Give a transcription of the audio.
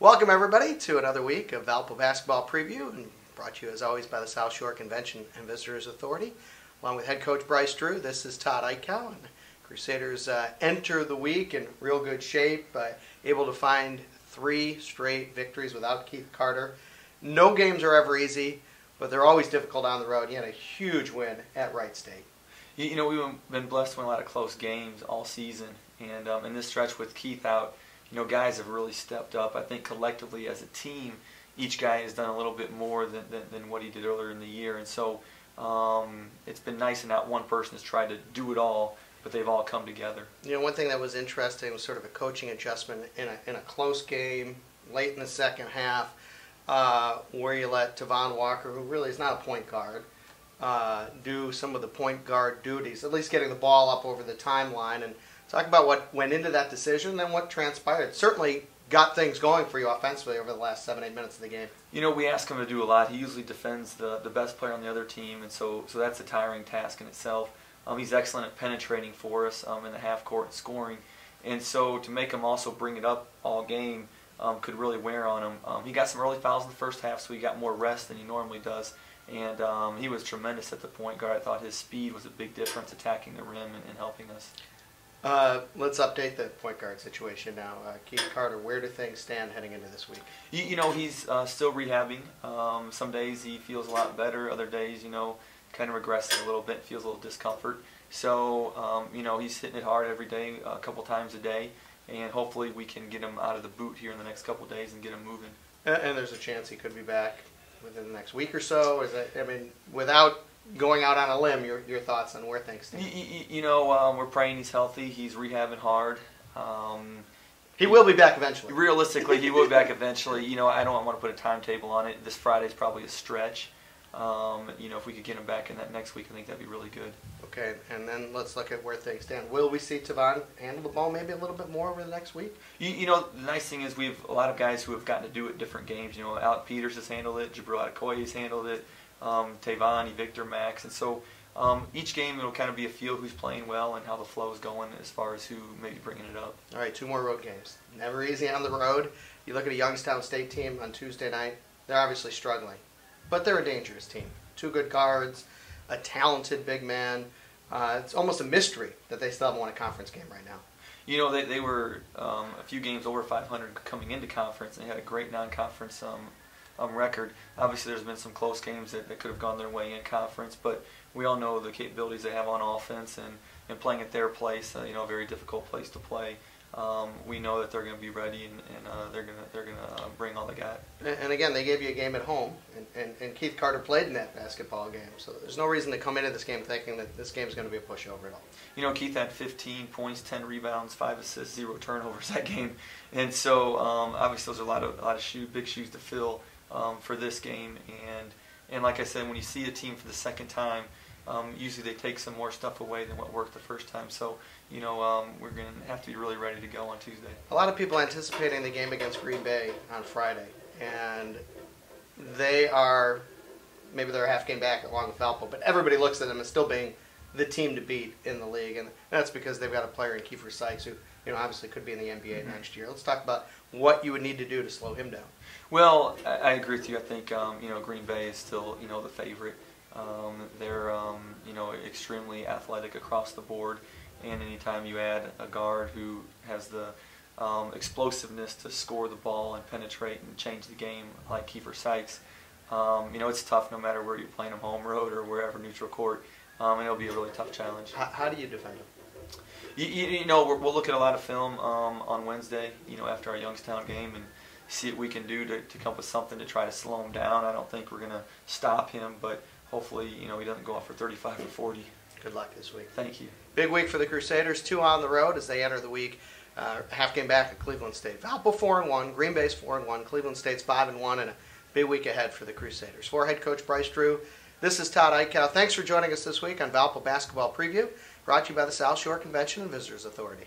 Welcome everybody to another week of Valpo Basketball Preview, and brought to you as always by the South Shore Convention and Visitors Authority. Along with head coach Bryce Drew, this is Todd Eichow, and Crusaders enter the week in real good shape, able to find 3 straight victories without Keith Carter. No games are ever easy, but they're always difficult on the road. He had a huge win at Wright State. You know, we've been blessed with a lot of close games all season, and in this stretch with Keith out, you know, guys have really stepped up. I think collectively as a team, each guy has done a little bit more than what he did earlier in the year. And so it's been nice that not one person has tried to do it all, but they've all come together. You know, one thing that was interesting was sort of a coaching adjustment in a close game, late in the second half, where you let Tavon Walker, who really is not a point guard, do some of the point guard duties, at least getting the ball up over the timeline. And talk about what went into that decision and what transpired. Certainly got things going for you offensively over the last 7-8 minutes of the game. You know, we ask him to do a lot. He usually defends the best player on the other team, and so that's a tiring task in itself. He's excellent at penetrating for us in the half court and scoring. And so to make him also bring it up all game could really wear on him. He got some early fouls in the first half, so he got more rest than he normally does. And he was tremendous at the point guard. I thought his speed was a big difference attacking the rim and helping us. Let's update the point guard situation now. Keith Carter, where do things stand heading into this week? You know, he's still rehabbing. Some days he feels a lot better. Other days, you know, kind of regressing a little bit, feels a little discomfort. So, you know, he's hitting it hard every day, a couple times a day. And hopefully we can get him out of the boot here in the next couple of days and get him moving. And there's a chance he could be back within the next week or so? Is that, I mean, without going out on a limb, your thoughts on where things stand? You know, we're praying he's healthy. He's rehabbing hard. He will be back eventually. Realistically, he will be back eventually. You know, I don't want to put a timetable on it. This Friday's probably a stretch. You know, if we could get him back in that next week, I think that'd be really good. Okay, and then let's look at where things stand. Will we see Tavon handle the ball maybe a little bit more over the next week? You know, the nice thing is we have a lot of guys who have gotten to do it different games. You know, Alec Peters has handled it. Jabril Adekoye has handled it. Tavon, Victor, Max, and so each game it'll kind of be a feel who's playing well and how the flow is going as far as who may be bringing it up. All right, 2 more road games. Never easy on the road. You look at a Youngstown State team on Tuesday night. They're obviously struggling, but they're a dangerous team. 2 good guards, a talented big man. It's almost a mystery that they still haven't won a conference game right now. You know, they were a few games over 500 coming into conference, and they had a great non-conference record. Obviously, there's been some close games that could have gone their way in conference, but we all know the capabilities they have on offense and playing at their place. You know, a very difficult place to play. We know that they're going to be ready and they're going to bring all they got. And again, they gave you a game at home, and Keith Carter played in that basketball game, so there's no reason to come into this game thinking that this game is going to be a pushover at all. You know, Keith had 15 points, 10 rebounds, 5 assists, 0 turnovers that game, and so obviously those are a lot of big shoes to fill for this game. And like I said, when you see a team for the second time, usually they take some more stuff away than what worked the first time. So, you know, we're going to have to be really ready to go on Tuesday. A lot of people anticipating the game against Green Bay on Friday, and they're a half game back along with Valpo, but everybody looks at them as still being the team to beat in the league, and that's because they've got a player in Kiefer Sykes who, you know, obviously could be in the NBA next year. Let's talk about what you would need to do to slow him down. Well, I agree with you. I think you know, Green Bay is still, you know, the favorite. They're you know, extremely athletic across the board, and anytime you add a guard who has the explosiveness to score the ball and penetrate and change the game like Kiefer Sykes, you know, it's tough no matter where you're playing them, home, road, or wherever, neutral court, and it'll be a really tough challenge. How do you defend him? You know, we'll look at a lot of film on Wednesday, you know, after our Youngstown game, and see what we can do to come up with something to try to slow him down. I don't think we're going to stop him, but hopefully, you know, he doesn't go off for 35 or 40. Good luck this week. Thank you. Big week for the Crusaders. 2 on the road as they enter the week. Half game back at Cleveland State. Valpo 4-1, Green Bay's 4-1, Cleveland State's 5-1, and a big week ahead for the Crusaders. For head coach Bryce Drew, this is Todd Eichow. Thanks for joining us this week on Valpo Basketball Preview, brought to you by the South Shore Convention and Visitors Authority.